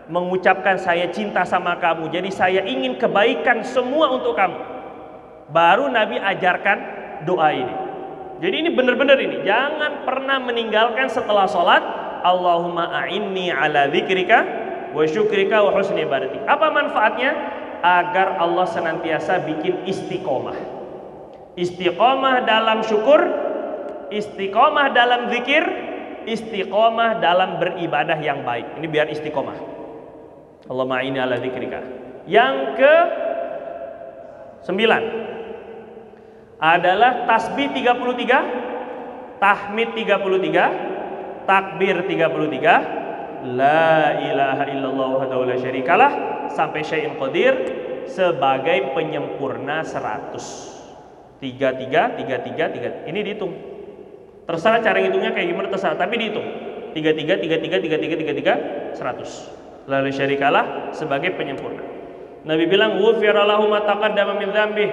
mengucapkan saya cinta sama kamu, jadi saya ingin kebaikan semua untuk kamu. Baru Nabi ajarkan doa ini. Jadi ini benar-benar ini, jangan pernah meninggalkan setelah sholat Allahumma a'inni ala dzikrika wa syukrika wa husni ibadatik. Apa manfaatnya? Agar Allah senantiasa bikin istiqomah. Istiqomah dalam syukur, istiqomah dalam zikir, istiqomah dalam beribadah yang baik. Ini biar istiqomah. Allahumma a'inni ala dzikrika. Yang ke 9 adalah tasbih 33, tahmid 33, takbir 33, la ilaha illallah wahdahu la syarikalah sampai syai'in qadir sebagai penyempurna 100. 33. Ini dihitung. Terserah cara ngitungnya kayak gimana terserah, tapi dihitung. 33 100. La syarikalah sebagai penyempurna. Nabi bilang ghufira lahu ma taqaddama min dzambihi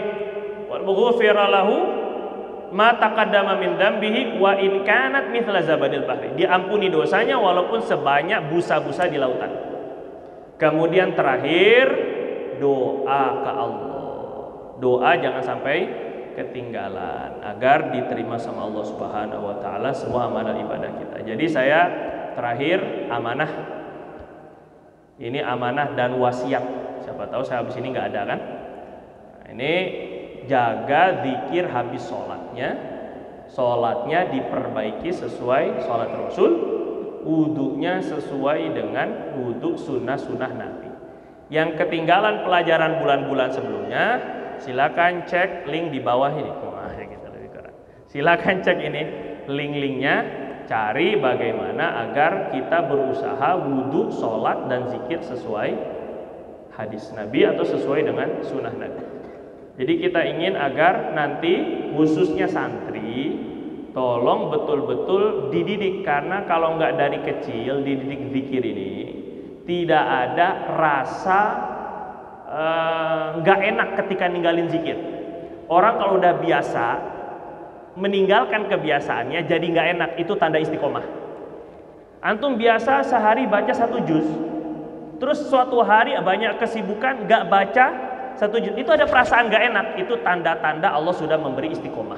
wa ghufira lahu ma taqaddama min dzambihi wa in kanat mithla zabadil bahri. Diampuni dosanya walaupun sebanyak busa-busa di lautan. Kemudian terakhir doa ke Allah. Doa jangan sampai ketinggalan agar diterima sama Allah Subhanahu wa taala semua amal ibadah kita. Jadi saya terakhir amanah. Ini amanah dan wasiat. Siapa tahu saya habis ini nggak ada kan? Nah, ini jaga zikir habis sholatnya diperbaiki sesuai sholat Rasul, wudunya sesuai dengan wudhu sunnah-sunnah Nabi. Yang ketinggalan pelajaran bulan-bulan sebelumnya, silakan cek link di bawah ini. Silakan cek ini link-linknya, cari bagaimana agar kita berusaha wudhu, sholat dan zikir sesuai hadis Nabi atau sesuai dengan sunnah Nabi. Jadi kita ingin agar nanti khususnya santri tolong betul-betul dididik, karena kalau nggak dari kecil dididik zikir ini tidak ada rasa nggak enak ketika ninggalin zikir. Orang kalau udah biasa meninggalkan kebiasaannya jadi nggak enak, itu tanda istiqomah. Antum biasa sehari baca 1 juz, terus suatu hari banyak kesibukan nggak baca 1 juz, itu ada perasaan nggak enak, itu tanda-tanda Allah sudah memberi istiqomah.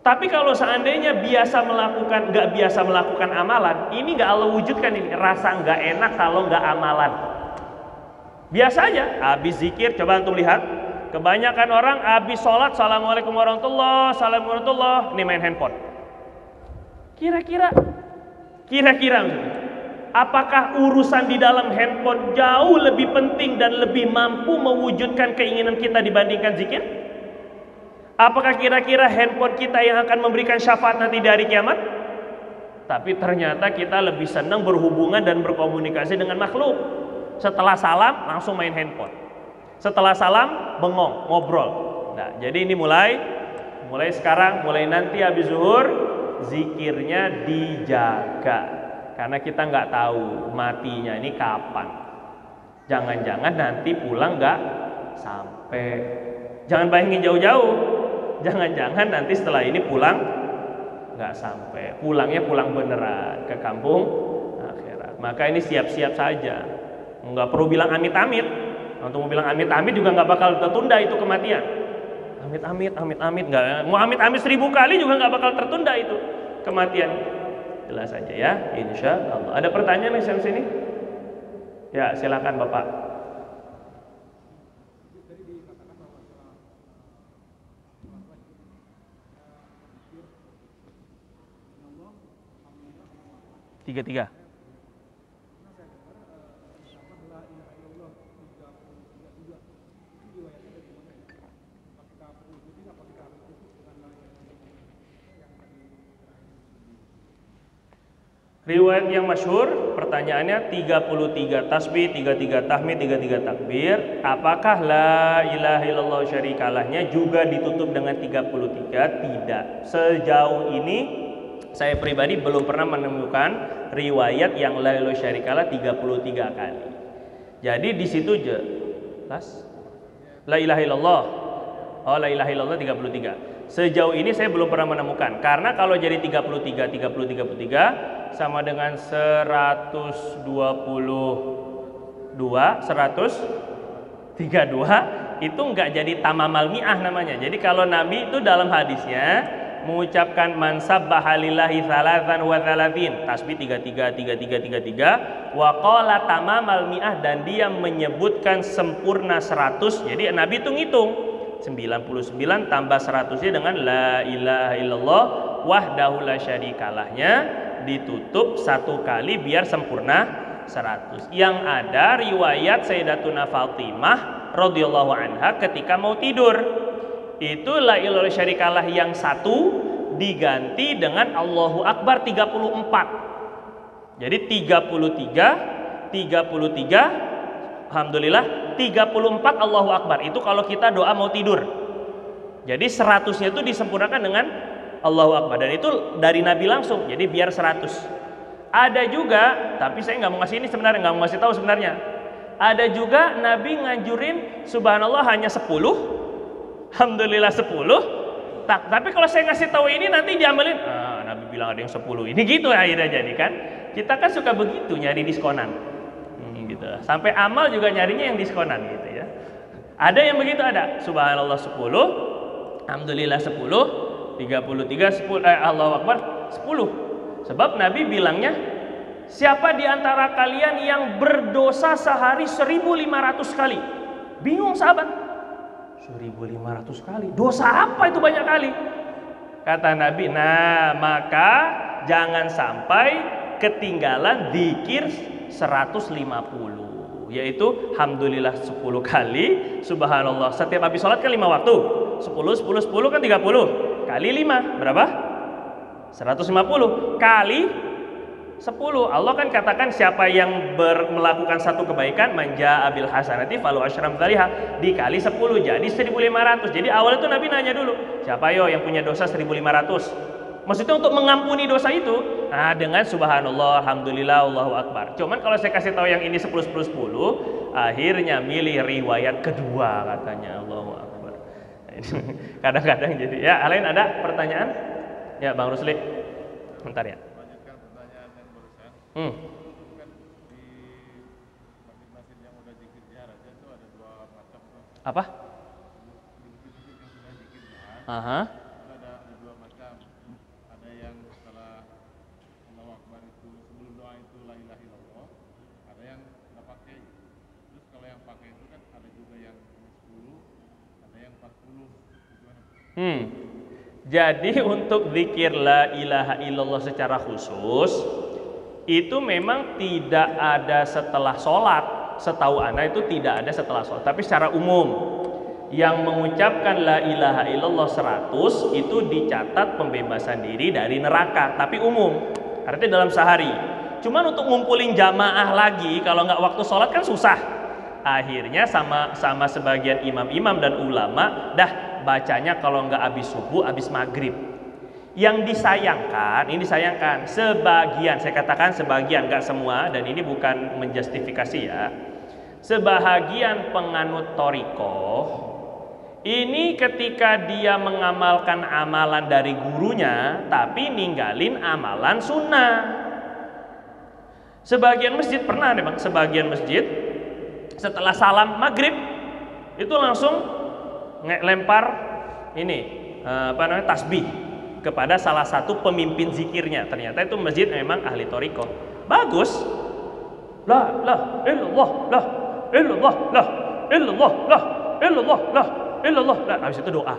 Tapi kalau seandainya nggak biasa melakukan amalan, ini nggak Allah wujudkan, ini rasa nggak enak kalau nggak amalan. Biasa aja, habis zikir, coba antum lihat, kebanyakan orang habis sholat, assalamualaikum warahmatullah, assalamualaikum warahmatullah, ini main handphone. Kira-kira apakah urusan di dalam handphone jauh lebih penting dan lebih mampu mewujudkan keinginan kita dibandingkan zikir? Apakah kira-kira handphone kita yang akan memberikan syafaat nanti di hari kiamat? Tapi ternyata kita lebih senang berhubungan dan berkomunikasi dengan makhluk. Setelah salam langsung main handphone. Setelah salam bengong, ngobrol. Nah, jadi ini mulai sekarang, mulai nanti habis zuhur zikirnya dijaga. Karena kita nggak tahu matinya ini kapan. Jangan-jangan nanti pulang nggak sampai. Jangan bayangin jauh-jauh. Jangan-jangan nanti setelah ini pulang nggak sampai. Pulangnya pulang beneran ke kampung akhirat. Maka ini siap-siap saja. Nggak perlu bilang amit-amit. Untuk mau bilang amit-amit juga nggak bakal tertunda itu kematian. Amit-amit nggak. Mau amit-amit 1000 kali juga nggak bakal tertunda itu kematian. Jelas saja ya, insya Allah. Ada pertanyaan yang sini? Ya, silakan Bapak. Tiga. Riwayat yang masyhur, pertanyaannya 33 tasbih, 33 tahmid, 33 takbir. Apakah la ilaha illallah syarikalahnya juga ditutup dengan 33? Tidak. Sejauh ini saya pribadi belum pernah menemukan riwayat yang la ilaha syarikalah 33 kali. Jadi di situ jelas la ilaha illallah. Oh, la ilaha illallah 33. Sejauh ini saya belum pernah menemukan. Karena kalau jadi 33 sama dengan 132 itu enggak jadi tamamal mi'ah namanya. Jadi kalau Nabi itu dalam hadisnya mengucapkan mansab bahalillahi thalathan wa thalathin, tasbih 33 wa qala tamamal mi'ah, dan dia menyebutkan sempurna 100. Jadi Nabi itu ngitung 99 tambah 100-nya dengan la ilaha illallah wahdahu la syarikalahnya ditutup 1 kali biar sempurna 100. Yang ada riwayat Sayyidatuna Fatimah radhiyallahu anha ketika mau tidur, itu la ilaha syarikalah yang 1 diganti dengan Allahu Akbar 34. Jadi 33 alhamdulillah 34 Allahu Akbar. Itu kalau kita doa mau tidur. Jadi 100-nya itu disempurnakan dengan Allahu Akbar, dan itu dari Nabi langsung. Jadi biar 100. Ada juga, tapi saya nggak mau ngasih ini sebenarnya, nggak mau ngasih tahu sebenarnya. Ada juga Nabi nganjurin subhanallah hanya 10. Alhamdulillah 10. Tapi kalau saya ngasih tahu ini nanti diamalin, Nabi bilang ada yang 10. Ini gitu akhirnya jadi kan. Kita kan suka begitu nyari diskonan. Gitu. Sampai amal juga nyarinya yang diskonan gitu ya. Ada yang begitu, ada subhanallah 10, alhamdulillah 10, 33 10 Allahu Akbar 10. Sebab Nabi bilangnya, siapa di antara kalian yang berdosa sehari 1500 kali? Bingung sahabat. 1500 kali. Dosa apa itu banyak kali? Kata Nabi, nah maka jangan sampai ketinggalan zikir 150, yaitu alhamdulillah 10 kali, subhanallah setiap habis sholat kan 5 waktu, 10 kan 30 kali 5 berapa? 150 kali 10. Allah kan katakan siapa yang melakukan satu kebaikan, manja abil hasanati falu asyram dzaliha, dikali 10 jadi 1500. Jadi awalnya tuh Nabi nanya dulu, siapa yo yang punya dosa 1500? Maksudnya untuk mengampuni dosa itu, nah dengan subhanallah, alhamdulillah, Allahu Akbar. Cuman kalau saya kasih tahu yang ini 10, akhirnya milih riwayat kedua katanya. Allahu Akbar. Kadang-kadang jadi. Ya, lain ada pertanyaan? Ya, Bang Rusli. Bentar ya. Lanjutkan pertanyaan yang barusan. Kan di masjid-masjid yang udah zikir jahar aja tuh ada dua macam tuh. Apa? Di masjid yang sudah zikir jahar. Aha. Ada dua macam. Ada yang setelah Allahu Akbar itu sebelum doa itu la ilaha illallah. Ada yang nggak pakai. Terus kalau yang pakai itu kan ada juga yang 10, ada yang 40. Gimana? Jadi untuk zikir la ilaha illallah secara khusus itu memang tidak ada setelah sholat. Setahu ana itu tidak ada setelah sholat. Tapi secara umum yang mengucapkan la ilaha illallah 100 itu dicatat pembebasan diri dari neraka. Tapi umum, artinya dalam sehari. Cuman untuk ngumpulin jamaah lagi kalau nggak waktu sholat kan susah. Akhirnya sama sebagian imam-imam dan ulama dah bacanya kalau nggak habis subuh, habis maghrib. Yang disayangkan, ini disayangkan sebagian, saya katakan sebagian, nggak semua, dan ini bukan menjustifikasi ya. Sebahagian penganut thariqah ini ketika dia mengamalkan amalan dari gurunya, tapi ninggalin amalan sunnah. Sebagian masjid pernah deh bang, sebagian masjid setelah salam maghrib itu langsung lempar ini tasbih kepada salah satu pemimpin zikirnya. Ternyata itu masjid memang ahli thariqah. Bagus. La illallah, la illallah, la illallah, la illallah, la illallah. Nah, habis itu doa.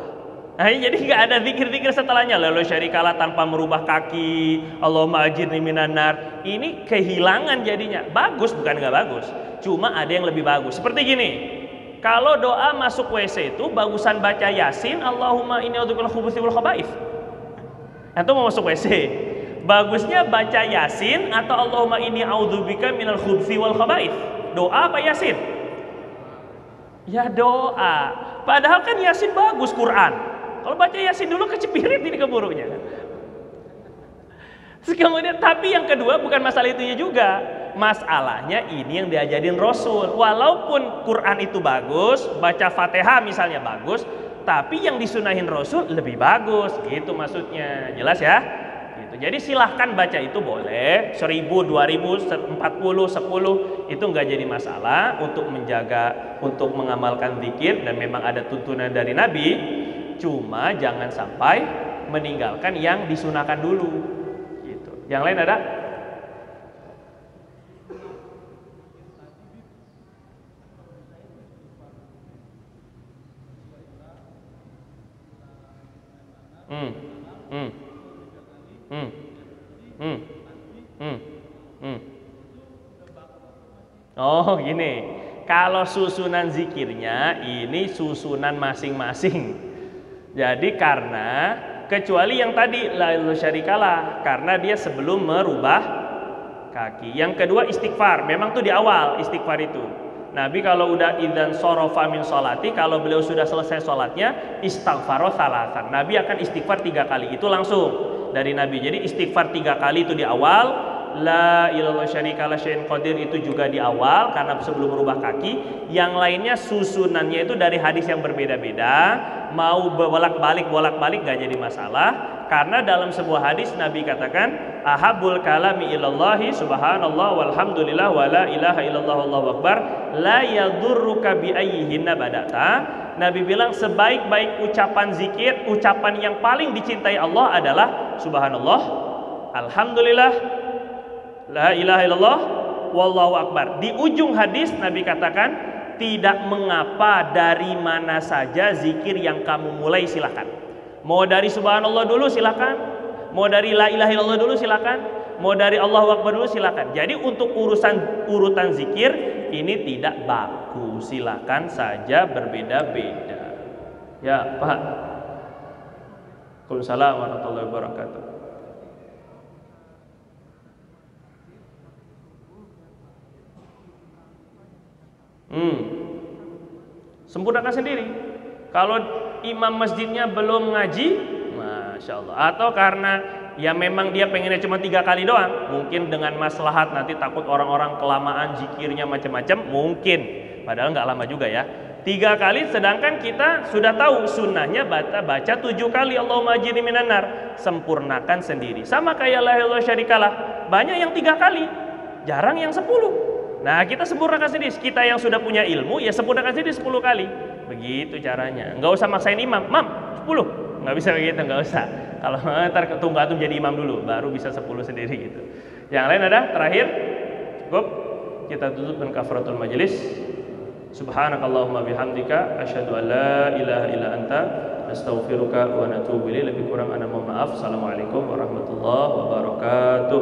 Nah, jadi nggak ada zikir-zikir setelahnya. Lalu syarikalah tanpa merubah kaki. Allahumma ajirni minan nar. Ini kehilangan jadinya. Bagus bukan nggak bagus. Cuma ada yang lebih bagus. Seperti gini. Kalau doa masuk WC itu bagusan baca Yasin, Allahumma inni a'udzubika minal khubuthi wal khaba'ith. Itu mau masuk WC. Bagusnya baca Yasin atau Allahumma inni a'udzubika minal khubuthi wal khaba'ith. Doa apa Yasin? Ya doa. Padahal kan Yasin bagus Quran. Kalau baca Yasin dulu kecepirit ini keburunya. Kemudian tapi yang kedua bukan masalah itunya juga. Masalahnya ini yang diajarin Rasul. Walaupun Quran itu bagus, baca Fatihah misalnya bagus, tapi yang disunahin Rasul lebih bagus. Gitu maksudnya. Jelas ya? Gitu. Jadi silahkan baca itu boleh 1000, 2000, 40, 10 itu nggak jadi masalah untuk menjaga, untuk mengamalkan zikir dan memang ada tuntunan dari Nabi. Cuma jangan sampai meninggalkan yang disunahkan dulu. Gitu. Yang lain ada? Oh gini, kalau susunan zikirnya ini susunan masing-masing. Jadi karena kecuali yang tadi la ilaha syarikalah, karena dia sebelum merubah kaki. Yang kedua istighfar, memang tuh di awal istighfar itu. Nabi kalau udah idzan sorofa min sholati, kalau beliau sudah selesai sholatnya istighfaro salasan. Nabi akan istighfar 3 kali, itu langsung dari Nabi. Jadi istighfar 3 kali itu di awal. La ilaha syarikalah syai'in qadir itu juga di awal karena sebelum merubah kaki. Yang lainnya susunannya itu dari hadis yang berbeda-beda. Mau bolak-balik nggak jadi masalah. Karena dalam sebuah hadis Nabi katakan ahabul kalami ilallahi subhanallah walhamdulillah wa la ilaha illallah wallahu akbar la yadurruka bi ayyihinna badata. Nabi bilang sebaik-baik ucapan zikir, ucapan yang paling dicintai Allah adalah subhanallah, alhamdulillah, la ilaha illallah, wallahu akbar. Di ujung hadis Nabi katakan tidak mengapa dari mana saja zikir yang kamu mulai silakan. Mau dari subhanallah dulu silakan, mau dari la ilaha illallah dulu silakan, mau dari Allahu akbar dulu silakan. Jadi untuk urutan zikir ini tidak baku, silakan saja berbeda-beda. Ya, Pak. Waalaikumsalam warahmatullahi wabarakatuh. Sempurnakan sendiri. Kalau imam masjidnya belum ngaji, masya Allah. Atau karena ya memang dia pengennya cuma 3 kali doang, mungkin dengan maslahat nanti takut orang-orang kelamaan zikirnya macam-macam, mungkin Padahal nggak lama juga ya. 3 kali, sedangkan kita sudah tahu sunnahnya baca 7 kali Allahumma ajirni minan nar. Sempurnakan sendiri. Sama kayak la ilaha illallah syarikalah. Banyak yang 3 kali, jarang yang 10. Nah, kita sempurnakan sendiri. Kita yang sudah punya ilmu, ya sempurnakan sendiri 10 kali. Begitu caranya. Nggak usah maksain imam. 10. Nggak bisa begitu, nggak usah. Kalau ntar tunggu antum jadi imam dulu, baru bisa 10 sendiri gitu. Yang lain ada? Terakhir, cukup. Kita tutup dengan kafaratul majelis. Subhanakallahumma bihamdika asyhadu an la ilaha illa anta astaghfiruka wa natubu ilaik. Lebih kurang ana mohon maaf. Assalamualaikum warahmatullahi wabarakatuh.